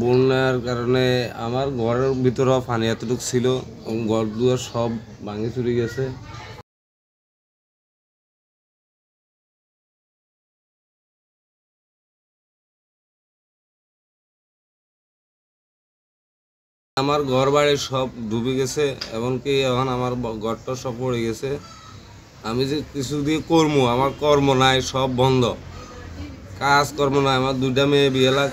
বন্যার কারণে আমার ঘরের ভিতরেও পানি এতটুকু ছিল, ঘর দুয়ার সব ভাঙে চুরে গেছে। আমার ঘর বাড়ি সব ডুবে গেছে, এমনকি এখন আমার ঘরটা সব পড়ে গেছে। আমি যে কিছু দিয়ে কর্ম, আমার কর্ম নাই, সব বন্ধ, কাজ কর্ম নাই। আমার দুইটা মেয়ে বিয়ে লাগ,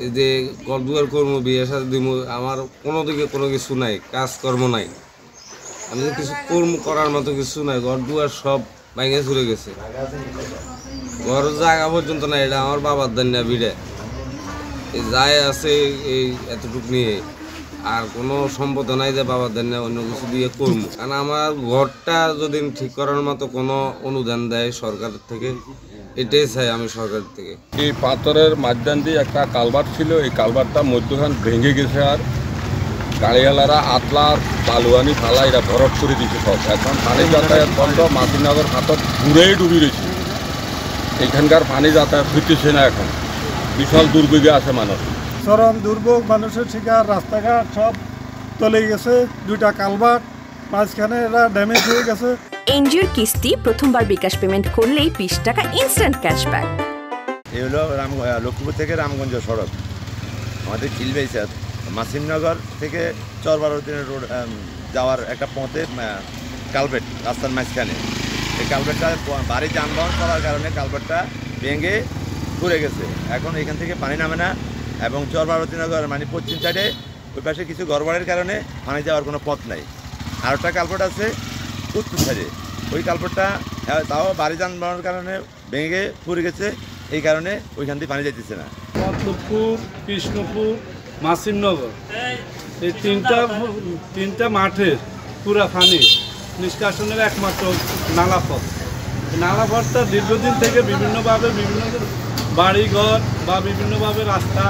এই যে ঘর দুয়ার কর্ম, বিয়ে সাথে দিব, আমার কোনো দিকে কোনো কিছু নাই, কাজকর্ম নাই। আমি যে কিছু কর্ম করার মতো কিছু নাই, ঘর দুয়ার সব ভেঙে চলে গেছে। ঘর জায়গা পর্যন্ত নাই, এটা আমার বাবার দেন না বিড়ে, এই যাই আছে এই এতটুকু নিয়ে, আর কোনো সম্পদ নাই যে বাবার দেন না অন্য কিছু দিয়ে করবো। কারণ আমার ঘরটা যদি ঠিক করার মতো কোনো অনুদান দেয় সরকার থেকে, এটাই চাই আমি সরকার থেকে। এই পাথরের মাঝখান দিয়ে একটা কালভার্ট ছিল, এই কালভার্টটা মধ্যখান ভেঙে গেছে, আর গাড়িওয়ালারা আতলার বালুয়ানি ফালা এরা ভরট করে দিচ্ছে সব। এখন পানি যাতায়াত বন্ধ, মাসিনগর হাতত পুরেই ডুবি রয়েছে, এখানকার পানি যাতায়াত হইতেছে না। এখন বিশাল দুর্ভোগে আছে মানুষ, চরম দুর্ভোগ, মানুষের শিকার। রাস্তাঘাট সব তলে গেছে, দুইটা কালভার্ট মাঝখানে এরা ড্যামেজ হয়ে গেছে। এনজিওর কিস্তি প্রথমবার বিকাশ পেমেন্ট করলেই 20 টাকা ইনস্ট্যান্ট ক্যাশব্যাক। এই হলো লক্ষ্মীপুর থেকে রামগঞ্জ সড়ক, আমাদের খিলবাইসার মাসিমনগর থেকে চরবারতিন রোড যাওয়ার একটা পথে কালভার্ট রাস্তার মাঝখানে। এই কালভার্টটা ভারী যানবাহন চলার কারণে কালভার্টটা ভেঙে ঘুরে গেছে। এখন এখান থেকে পানি নামে না, এবং চরবারতিনগর মানে পশ্চিম সাইডে ওই পাশে কিছু ঘরবাড়ির কারণে পানি যাওয়ার কোনো পথ নাই। আর একটা কালভার্ট আছে উত্তর সাইডে, ওই কালভার্টটা তাও ভারী যানবাহনের কারণে ভেঙে ঘুরে গেছে, এই কারণে ওইখান থেকে পানি যাইতেছে না। মতলবপুর, কৃষ্ণপুর, মাসিমনগর, এই তিনটা মাঠের পুরা পানি নিষ্কাশনের একমাত্র নালাপথ। নালাপথটা দীর্ঘদিন থেকে বিভিন্নভাবে বিভিন্ন বাড়িঘর বা বিভিন্নভাবে রাস্তা,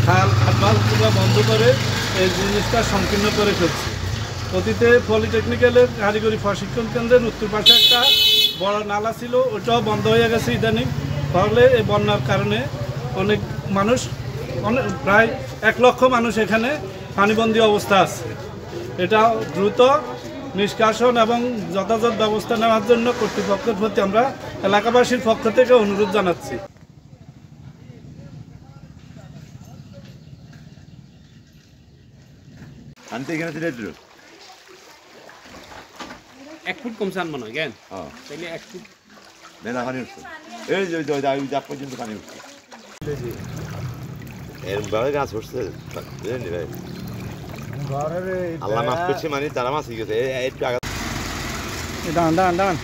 খাল খাল পুরা বন্ধ করে এই জিনিসটা সংকীর্ণ করে ফেলছে। অতীতে পলিটেকনিক্যালের কারিগরি প্রশিক্ষণ কেন্দ্রের উত্তর পাশে একটা বড় নালা ছিল, ওটাও বন্ধ হয়ে গেছে ইদানিং। ফলে এই বন্যার কারণে অনেক মানুষ, প্রায় 1 লক্ষ মানুষ এখানে পানিবন্দী অবস্থা আছে। এটা দ্রুত নিষ্কাশন এবং যথাযথ ব্যবস্থা নেওয়ার জন্য কর্তৃপক্ষের প্রতি আমরা এলাকাবাসীর পক্ষ থেকে অনুরোধ জানাচ্ছি। আনতে এখানে ছিল 1 ফুট কমছে আনবো না কেন? তাইলে 1 ফুট মেলা পানি উঠছে, এই যে যা পর্যন্ত পানি উঠছে, এরভাবে গাছ উঠছে। আল্লাহ মাফ করছে, মানে তারা মাছ গেছে একটু আগে। ডান ডান ডান